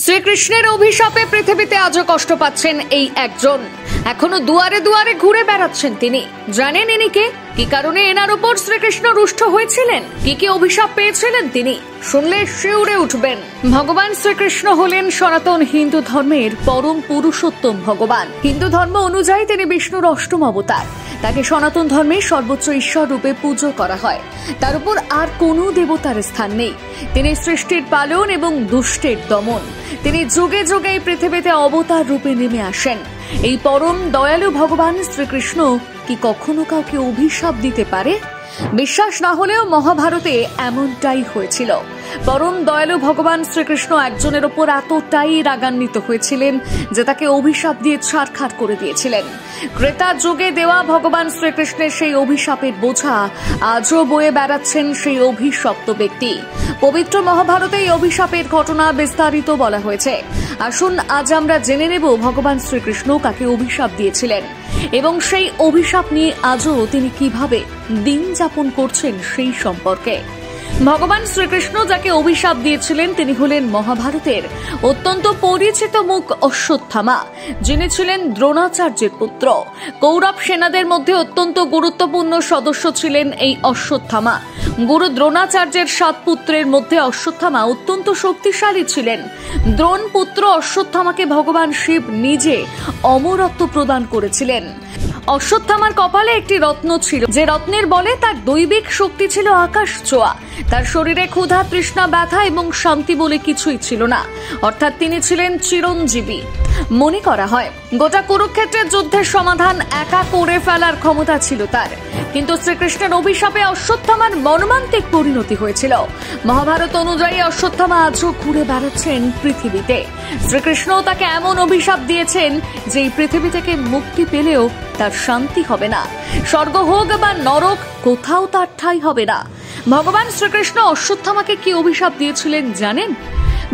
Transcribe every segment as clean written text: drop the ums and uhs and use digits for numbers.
শ্রীকৃষ্ণের অভিশাপে পৃথিবীতে আজও কষ্ট পাচ্ছেন এই একজন। এখনো দুয়ারে দুয়ারে ঘুরে বেড়াচ্ছেন তিনি। জানেন ইনি কে? কি কারণে এনার উপর শ্রীকৃষ্ণ রুষ্ট হয়েছিলেন? কি অভিশাপ পেয়েছিলেন তিনি? শুনলে শিউরে উঠবেন। ভগবান শ্রীকৃষ্ণ হলেন সনাতন হিন্দু ধর্মের পরম পুরুষোত্তম ভগবান। হিন্দু ধর্ম অনুযায়ী তিনি বিষ্ণুর অষ্টম অবতার। তাকে সনাতন ধর্মে সর্বোচ্চ ঈশ্বর রূপে পুজো করা হয়। তার উপর আর কোনো দেবতার স্থান নেই। তিনি সৃষ্টির পালন এবং দুষ্টের দমন। তিনি যুগে যুগে এই পৃথিবীতে অবতার রূপে নেমে আসেন। এই পরম দয়ালু ভগবান শ্রীকৃষ্ণ কি কখনো কাউকে অভিশাপ দিতে পারে? বিশ্বাস না হলেও মহাভারতে এমনটাই হয়েছিল। পরম দয়ালু ভগবান শ্রীকৃষ্ণ একজনের ওপর এতটাই রাগান্বিত হয়েছিলেন যে তাকে অভিশাপ দিয়ে ছারখার করে দিয়েছিলেন। ক্রেতা যুগে দেওয়া ভগবান শ্রীকৃষ্ণের সেই অভিশাপের বোঝা আজও বয়ে বেড়াচ্ছেন সেই অভিশপ্ত ব্যক্তি। পবিত্র মহাভারতে এই অভিশাপের ঘটনা বিস্তারিত বলা হয়েছে। আসুন আজ আমরা জেনে নেব ভগবান শ্রীকৃষ্ণ কাকে অভিশাপ দিয়েছিলেন এবং সেই অভিশাপ নিয়ে আজও তিনি কিভাবে দিন যাপন করছেন সেই সম্পর্কে। ভগবান শ্রীকৃষ্ণ যাকে অভিশাপ দিয়েছিলেন তিনি হলেন মহাভারতের অত্যন্ত পরিচিত মুখ অশ্বত্থামা, যিনি ছিলেন দ্রোণাচার্যের পুত্র। কৌরব সেনাদের মধ্যে অত্যন্ত গুরুত্বপূর্ণ সদস্য ছিলেন এই অশ্বত্থামা। গুরু দ্রোণাচার্যের 7 পুত্রের মধ্যে অশ্বত্থামা অত্যন্ত শক্তিশালী ছিলেন। দ্রোণ পুত্র অশ্বত্থামাকে ভগবান শিব নিজে অমরত্ব প্রদান করেছিলেন। অশ্বত্থামার কপালে একটি রত্ন ছিল, যে রত্নের বলে তার দৈবিক শক্তি ছিল আকাশ ছোঁয়া। তার শরীরে ক্ষুধা, তৃষ্ণা, ব্যথা এবং শান্তি বলে কিছুই ছিল না। অর্থাৎ তিনি ছিলেন চিরঞ্জীবী। মনে করা হয় গোটা কুরুক্ষেত্রের যুদ্ধের সমাধান একা করে ফেলার ক্ষমতা ছিল তার। কিন্তু শ্রীকৃষ্ণের অভিশাপে অশ্বত্থামার মর্মান্তিক পরিণতি হয়েছিল। মহাভারত অনুযায়ী অশ্বত্থামা আজও ঘুরে বেড়াচ্ছেন পৃথিবীতে। শ্রীকৃষ্ণ তাকে এমন অভিশাপ দিয়েছেন যে এই পৃথিবী থেকে মুক্তি পেলেও তার শান্তি হবে না। স্বর্গ হোক বা নরক, কোথাও তার ঠাঁই হবে না। ভগবান শ্রীকৃষ্ণ অশ্বত্থামাকে কি অভিশাপ দিয়েছিলেন জানেন?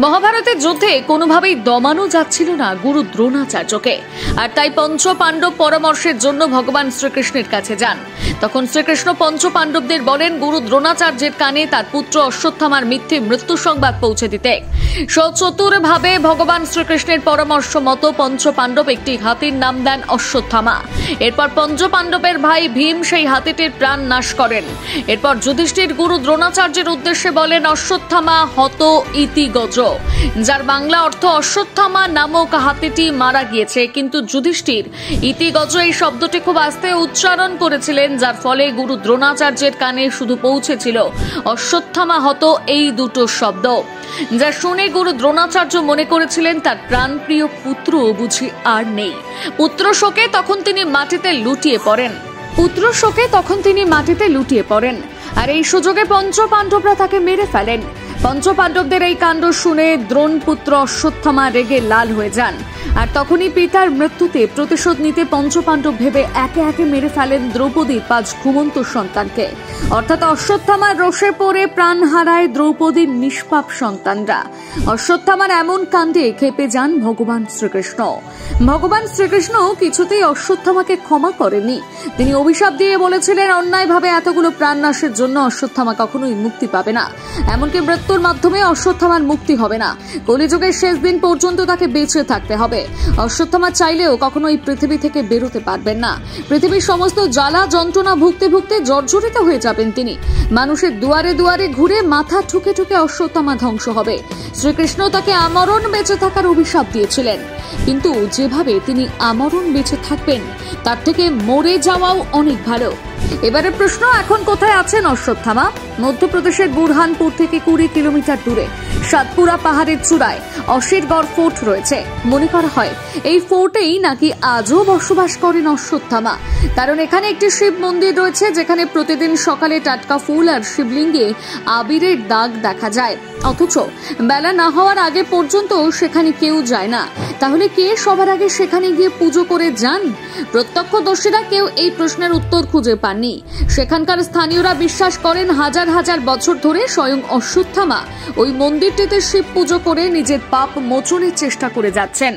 মহাভারতের যুদ্ধে কোনোভাবেই দমানো যাচ্ছিল না গুরু দ্রোণাচার্যকে, আর তাই পঞ্চ পাণ্ডব পরামর্শের জন্য ভগবান শ্রীকৃষ্ণের কাছে যান। তখন শ্রীকৃষ্ণ পঞ্চ পাণ্ডবদের বলেন গুরু দ্রোণাচার্যের কানে তার পুত্র অশ্বত্থামার মিথ্যে মৃত্যু সংবাদ পৌঁছে দিতে। সচতুরভাবে ভগবান শ্রীকৃষ্ণের পরামর্শ মতো পঞ্চ পাণ্ডব একটি হাতির নাম দেন অশ্বত্থামা। এরপর পঞ্চ পাণ্ডবের ভাই ভীম সেই হাতিটির প্রাণ নাশ করেন। এরপর যুধিষ্ঠির গুরু দ্রোণাচার্যের উদ্দেশ্যে বলেন অশ্বত্থামা হত ইতি গজ, যার বাংলা অর্থ অশ্বত্থামা নামক হাতিটি মারা গিয়েছে। কিন্তু যুধিষ্ঠির ইতিগজ এই শব্দটি খুব আস্তে উচ্চারণ করেছিলেন, যার ফলে গুরু দ্রোণাচার্যের কানে শুধু পৌঁছেছিল অশ্বত্থামা হত এই দুটো শব্দ, যা শুনে গুরু দ্রোণাচার্য মনে করেছিলেন তার প্রাণপ্রিয় পুত্র বুঝি আর নেই। পুত্র শোকে তখন তিনি মাটিতে লুটিয়ে পড়েন। আর এই সুযোগে পঞ্চ পাণ্ডবরা তাকে মেরে ফেলেন। পঞ্চ পাণ্ডবদের এই কাণ্ড শুনে দ্রোণ পুত্র অশ্বত্থামা রেগে লাল হয়ে যান। আর তখনই পিতার মৃত্যুতে প্রতিশোধ নিতে পঞ্চ পাণ্ডব ভেবে একে একে মেরে ফেলেন দ্রৌপদীর 5 ঘুমন্ত সন্তানকে। অর্থাৎ অশ্বত্থামার রোষে পড়ে প্রাণ হারায় দ্রৌপদীর নিষ্পাপ সন্তানরা। অশ্বত্থামার এমন কাণ্ডে ক্ষেপে যান ভগবান শ্রীকৃষ্ণ। ভগবান শ্রীকৃষ্ণ কিছুতেই অশ্বত্থামাকে ক্ষমা করেননি। তিনি অভিশাপ দিয়ে বলেছিলেন অন্যায়ভাবে এতগুলো প্রাণ নাশের জন্য অশ্বত্থামা কখনোই মুক্তি পাবে না। এমনকি মৃত্যুর মাধ্যমে অশ্বত্থামার মুক্তি হবে না। কলিযুগের শেষ দিন পর্যন্ত তাকে বেঁচে থাকতে হবে। অশ্বত্থামা চাইলেও কখনো এই পৃথিবী থেকে বেরোতে পারবেন না। পৃথিবীর সমস্ত জ্বালা যন্ত্রণা ভুগতে ভুগতে জর্জরিত হয়ে যাবেন তিনি। মানুষের দুয়ারে দুয়ারে ঘুরে মাথা ঠুকে ঠুকে অশ্বত্থামা ধ্বংস হবে। শ্রীকৃষ্ণ তাকে আমরণ বেঁচে থাকার অভিশাপ দিয়েছিলেন, কিন্তু যেভাবে তিনি আমরণ বেঁচে থাকবেন তার থেকে মরে যাওয়াও অনেক ভালো। এবারে প্রশ্ন, এখন কোথায় আছেন অশ্বত্থামা? মধ্যপ্রদেশের বুরহানপুর থেকে 20 কিলোমিটার দূরে সাতপুরা পাহাড়ের চূড়ায় অশিরগড় ফোর্ট রয়েছে। মনে করা হয় এই ফোর্টেই নাকি আজও বসবাস করেন অশ্বত্থামা। কারণ এখানে একটি শিব মন্দির রয়েছে, যেখানে প্রতিদিন সকালে টাটকা ফুল আর শিবলিঙ্গে আবিরের দাগ দেখা যায়, অথচ বেলা না হওয়ার আগে পর্যন্ত সেখানে কেউ যায় না। তাহলে কে সবার আগে সেখানে গিয়ে পুজো করে যান? প্রত্যক্ষদর্শীরা কেউ এই প্রশ্নের উত্তর খুঁজে পাননি। সেখানকার স্থানীয়রা বিশ্বাস করেন হাজার হাজার বছর ধরে স্বয়ং অশ্বত্থামা ওই মন্দিরটিতে শিব পুজো করে নিজের পাপ মোচনের চেষ্টা করে যাচ্ছেন।